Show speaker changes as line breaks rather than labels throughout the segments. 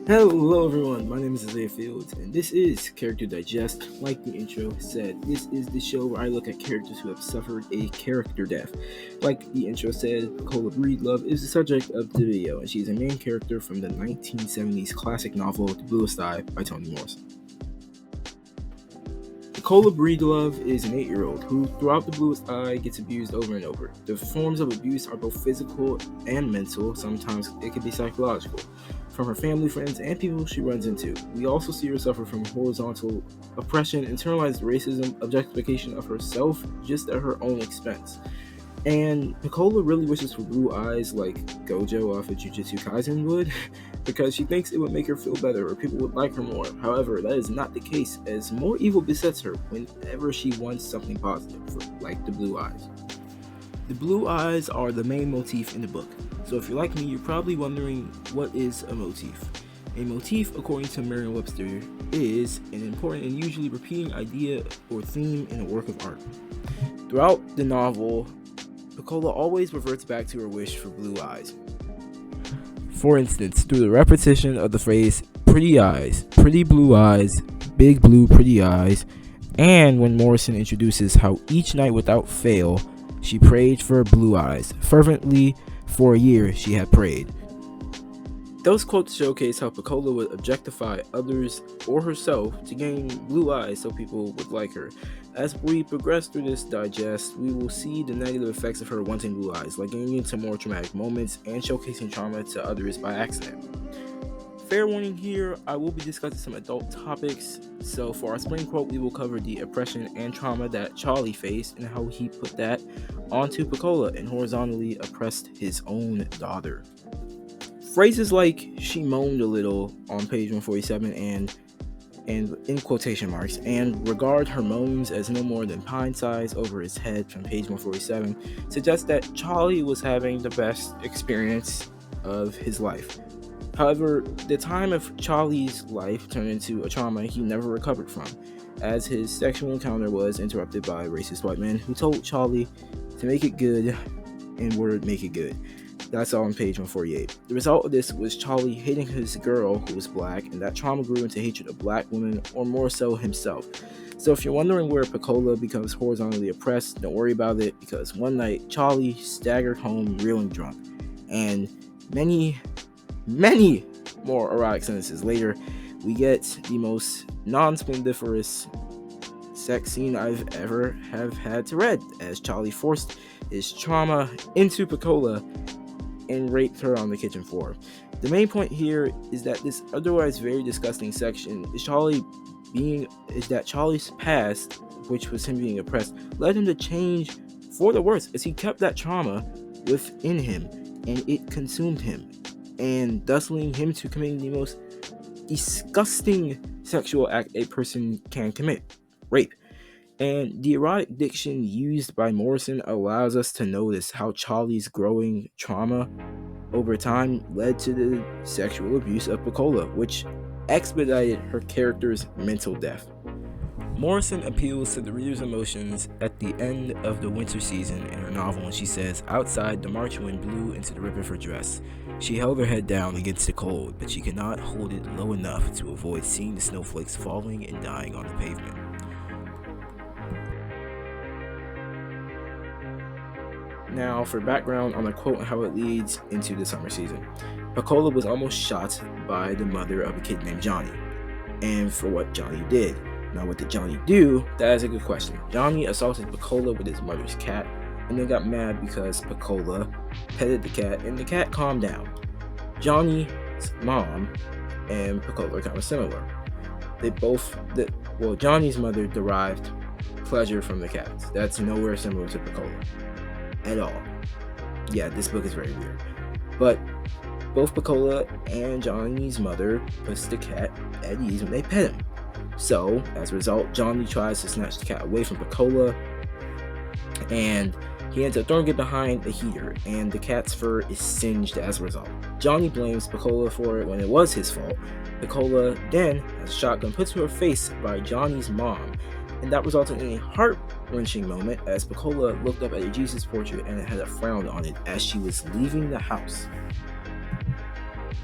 Hello everyone, my name is Isaiah Fields, and this is Character Digest. Like the intro said, this is the show where I look at characters who have suffered a character death. Like the intro said, Nicola Breedlove is the subject of the video, and she's a main character from the 1970s classic novel The Bluest Eye by Toni Morrison. Nicola Breedlove is an 8-year-old who, throughout The Bluest Eye, gets abused over and over. The forms of abuse are both physical and mental, sometimes it can be psychological, from her family, friends, and people she runs into. We also see her suffer from horizontal oppression, internalized racism, objectification of herself just at her own expense. And Nicola really wishes for blue eyes like Gojo off of Jujutsu Kaisen would, because she thinks it would make her feel better or people would like her more. However, that is not the case, as more evil besets her whenever she wants something positive, like the blue eyes. The blue eyes are the main motif in the book, so if you're like me, you're probably wondering what is a motif. A motif, according to Merriam-Webster, is an important and usually repeating idea or theme in a work of art. Throughout the novel, Nicola always reverts back to her wish for blue eyes. For instance, through the repetition of the phrase pretty eyes, pretty blue eyes, big blue pretty eyes, and when Morrison introduces how each night without fail she prayed for blue eyes. Fervently, for a year she had prayed. Those quotes showcase how Nicola would objectify others or herself to gain blue eyes so people would like her. As we progress through this digest, we will see the negative effects of her wanting blue eyes, like getting into more traumatic moments and showcasing trauma to others by accident. Fair warning here, I will be discussing some adult topics, so for our spring quote, we will cover the oppression and trauma that Charlie faced and how he put that onto Nicola and horizontally oppressed his own daughter. Phrases like "she moaned a little" on page 147 and in quotation marks, and regard her moans as no more than pine size over his head from page 147 suggests that Charlie was having the best experience of his life. However, the time of Charlie's life turned into a trauma he never recovered from, as his sexual encounter was interrupted by racist white men who told Charlie to make it good and word make it good. That's all on page 148. The result of this was Charlie hating his girl who was black, and that trauma grew into hatred of black women, or more so himself. So if you're wondering where Nicola becomes horizontally oppressed, don't worry about it, because one night Charlie staggered home reeling drunk, and many more erotic sentences later, we get the most non-splendiferous sex scene I've ever have had to read, as Charlie forced his trauma into Nicola and raped her on the kitchen floor. The main point here is that this otherwise very disgusting section is that Charlie's past, which was him being oppressed, led him to change for the worse, as he kept that trauma within him and it consumed him, and thus leading him to committing the most disgusting sexual act a person can commit: rape. And the erotic diction used by Morrison allows us to notice how Charlie's growing trauma over time led to the sexual abuse of Nicola, which expedited her character's mental death. Morrison appeals to the reader's emotions at the end of the winter season in her novel when she says, "Outside, the March wind blew into the rip of her dress. She held her head down against the cold, but she could not hold it low enough to avoid seeing the snowflakes falling and dying on the pavement." Now, for background on the quote and how it leads into the summer season. Nicola was almost shot by the mother of a kid named Johnny, and for what Johnny did. Now, what did Johnny do? That is a good question. Johnny assaulted Nicola with his mother's cat, and then got mad because Nicola petted the cat, and the cat calmed down. Johnny's mom and Nicola are kind of similar. Johnny's mother derived pleasure from the cats. That's nowhere similar to Nicola at all. Yeah, this book is very weird. But both Nicola and Johnny's mother puts the cat at ease when they pet him. So, as a result, Johnny tries to snatch the cat away from Nicola, and he ends up throwing it behind the heater, and the cat's fur is singed as a result. Johnny blames Nicola for it when it was his fault. Nicola then has a shotgun put to her face by Johnny's mom, and that resulted in a heart-wrenching moment as Nicola looked up at a Jesus portrait and it had a frown on it as she was leaving the house.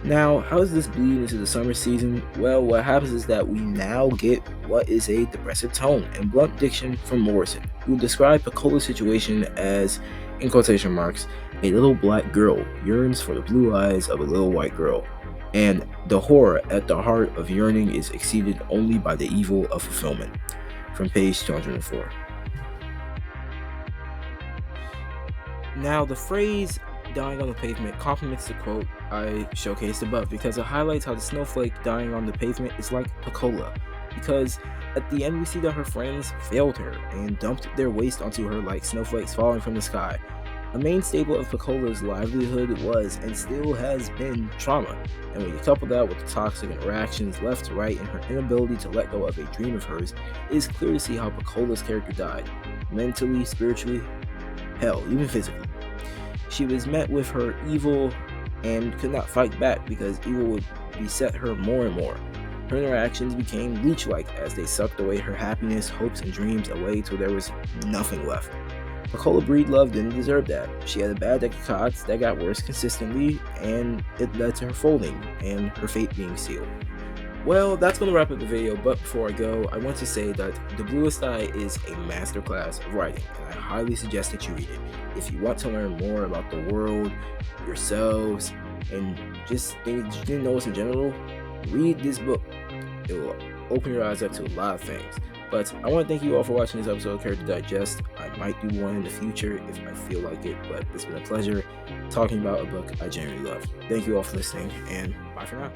Now, how does this bleed into the summer season? Well, what happens is that we now get what is a depressive tone and blunt diction from Morrison, who described Picola's situation as, in quotation marks, a little black girl yearns for the blue eyes of a little white girl, and the horror at the heart of yearning is exceeded only by the evil of fulfillment. From page 204. Now, the phrase dying on the pavement complements the quote I showcased above because it highlights how the snowflake dying on the pavement is like Picola. Because at the end, we see that her friends failed her and dumped their waste onto her like snowflakes falling from the sky. A main staple of Picola's livelihood was and still has been trauma, and when you couple that with the toxic interactions left to right and her inability to let go of a dream of hers, it is clear to see how Picola's character died. Mentally, spiritually, hell, even physically. She was met with her evil and could not fight back because evil would beset her more and more. Her interactions became leech-like as they sucked away her happiness, hopes, and dreams away till there was nothing left. Picola Breedlove didn't deserve that. She had a bad deck of cards that got worse consistently, and it led to her folding and her fate being sealed. Well, that's going to wrap up the video, but before I go, I want to say that The Bluest Eye is a masterclass of writing, and I highly suggest that you read it. If you want to learn more about the world, yourselves, and just things you didn't know in general, read this book. It will open your eyes up to a lot of things. But I want to thank you all for watching this episode of Character Digest. I might do one in the future if I feel like it, but it's been a pleasure talking about a book I genuinely love. Thank you all for listening, and bye for now.